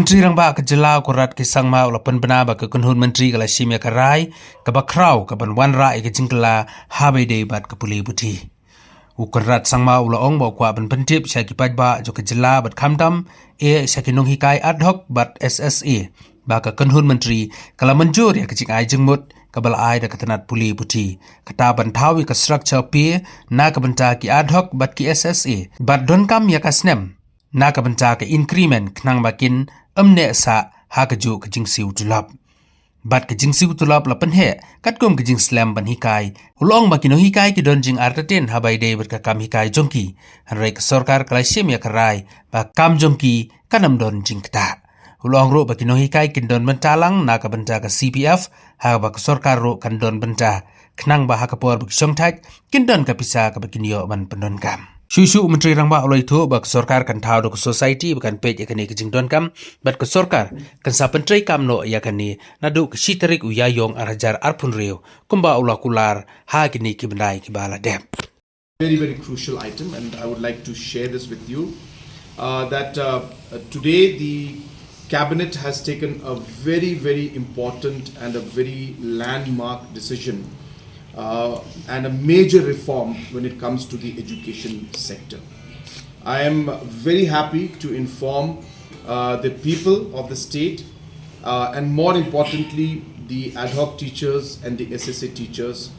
Menteri Rangba ke Jelau Kurat ke Sangma ula pynbna ba ke kunhun menteri kala simya karai ke bakrau ke banwan rai ke jingkla habe de bat ke puli buti. Ukurat Sangma ula ong ba kwa ban pentip syaki pajba jo ke Jela bat khamdam syaki nonghikai Adhoc bat SSA ba ke kunhun menteri kala menjur ya ke jing ai jengmut ke bal ai da ke tenat puli buti. Kata bantawi ke structure pe na ke benta ki Adhoc bat ki SSA bat don kam ya kasnem na ka benta ka increment knang bakin amne sa ha ka ju ka jing siew tulop bat ka jing siew tulop la pen he kat kom ka jing slam ban hikai ulong bakin hikai ki don jing artaten habai de ber ka kam hikai jongki hanrai ka sarkar kalai sim ya karai ba kam jongki kanam don jing kta ulong ro bakin hikai kin don mentalang na ka benta ka CPF ha ba ka sarkar ro kan don benta knang ba ha ka por bik songthak kin don ka pisa ka bakin yo ban pendon kam Shushu Menteri Rangba oleh itu bak sorkar kan tahu dok society bukan page yakni kejing don kam bat ke sorkar kan sa penteri kam no yakni nadu ke shiterik uyayong arajar arpun reu Kumba ulah kular ha kini kibnai kibala dem. Very crucial item, and I would like to share this with you that today the cabinet has taken a very important and a very landmark decision and a major reform when it comes to the education sector. I am very happy to inform the people of the state and more importantly the ad hoc teachers and the SSA teachers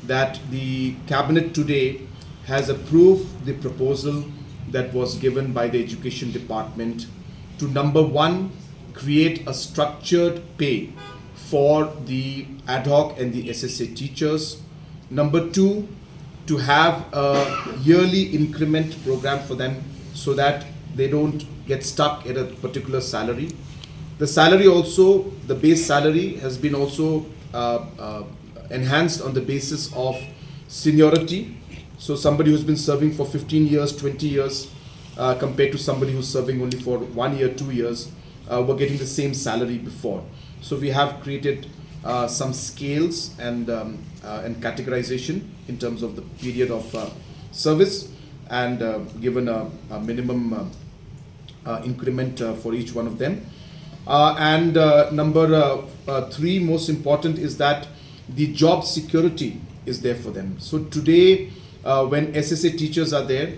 that the cabinet today has approved the proposal that was given by the education department to number one, create a structured pay for the ad hoc and the SSA teachers. Number two, to have a yearly increment program for them so that they don't get stuck at a particular salary. The salary also, the base salary has been also enhanced on the basis of seniority. So somebody who's been serving for 15 years, 20 years compared to somebody who's serving only for 1 year, 2 years, were getting the same salary before. So we have created some scales and categorization in terms of the period of service and given a minimum increment for each one of them. Number three, most important, is that the job security is there for them. So today, when SSA teachers are there,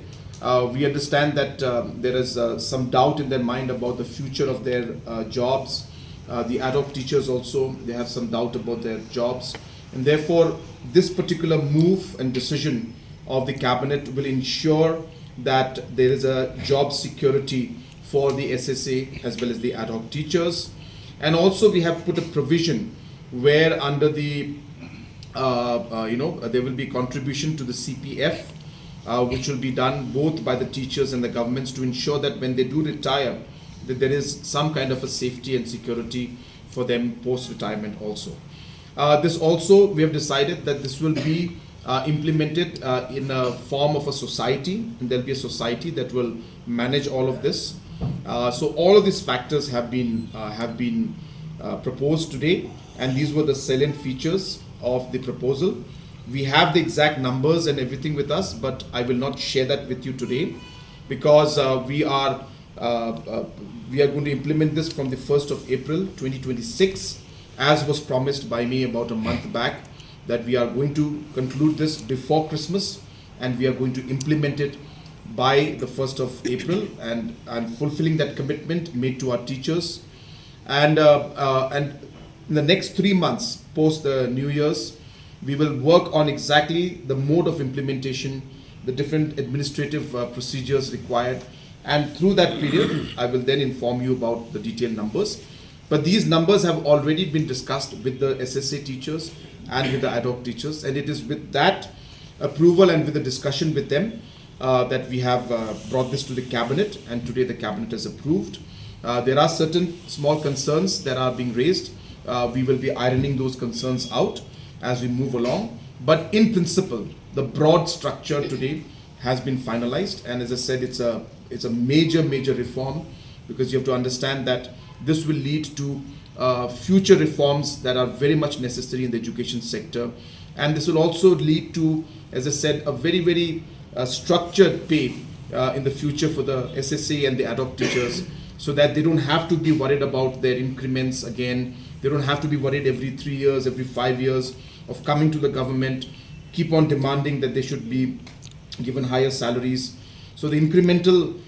we understand that there is some doubt in their mind about the future of their jobs. The ad hoc teachers also, they have some doubt about their jobs, and therefore this particular move and decision of the cabinet will ensure that there is a job security for the SSA as well as the ad hoc teachers. And also we have put a provision where under the there will be contribution to the CPF which will be done both by the teachers and the governments to ensure that when they do retire, that there is some kind of a safety and security for them post-retirement also. This also, we have decided that this will be implemented in a form of a society, and there will be a society that will manage all of this. So all of these factors have been proposed today, and these were the salient features of the proposal. We have the exact numbers and everything with us, but I will not share that with you today because we are going to implement this from the 1st of April 2026, as was promised by me about a month back, that we are going to conclude this before Christmas and we are going to implement it by the 1st of April, and I'm fulfilling that commitment made to our teachers. And in the next 3 months post the New Year's, we will work on exactly the mode of implementation, the different administrative procedures required, and through that period I will then inform you about the detailed numbers. But these numbers have already been discussed with the SSA teachers and with the ad hoc teachers, and it is with that approval and with the discussion with them that we have brought this to the cabinet, and today the cabinet has approved. There are certain small concerns that are being raised. We will be ironing those concerns out as we move along, but in principle the broad structure today has been finalized, and as I said, it's a major reform, because you have to understand that this will lead to future reforms that are very much necessary in the education sector, and this will also lead to, as I said, a very structured pay in the future for the SSA and the ad hoc teachers, so that they don't have to be worried about their increments again. They don't have to be worried every 3 years, every 5 years of coming to the government, keep on demanding that they should be given higher salaries. So the incremental,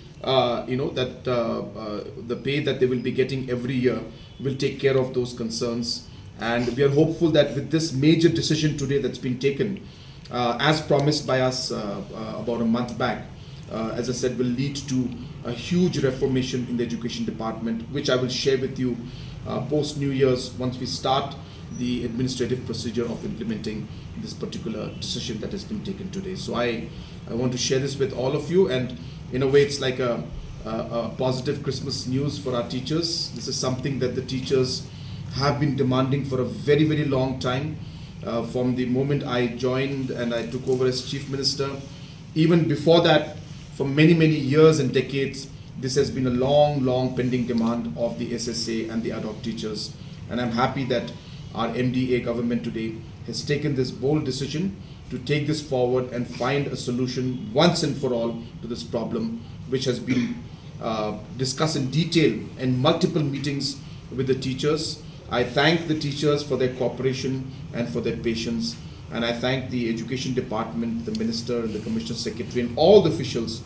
the pay that they will be getting every year will take care of those concerns. And we are hopeful that with this major decision today that's been taken, as promised by us about a month back, as I said, will lead to a huge reformation in the education department, which I will share with you post New Year's once we start the administrative procedure of implementing this particular decision that has been taken today. So I want to share this with all of you, and in a way it's like a positive Christmas news for our teachers. This is something that the teachers have been demanding for a very, very long time. From the moment I joined and I took over as Chief Minister, even before that, for many, many years and decades, this has been a long pending demand of the SSA and the Adhoc teachers. And I'm happy that our MDA government today has taken this bold decision to take this forward and find a solution once and for all to this problem, which has been discussed in detail in multiple meetings with the teachers. I thank the teachers for their cooperation and for their patience, and I thank the Education Department, the Minister, and the Commissioner Secretary, and all the officials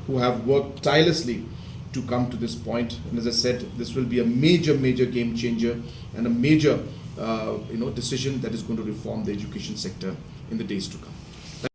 who have worked tirelessly to come to this point. And as I said, this will be a major game changer and a major decision that is going to reform the education sector in the days to come.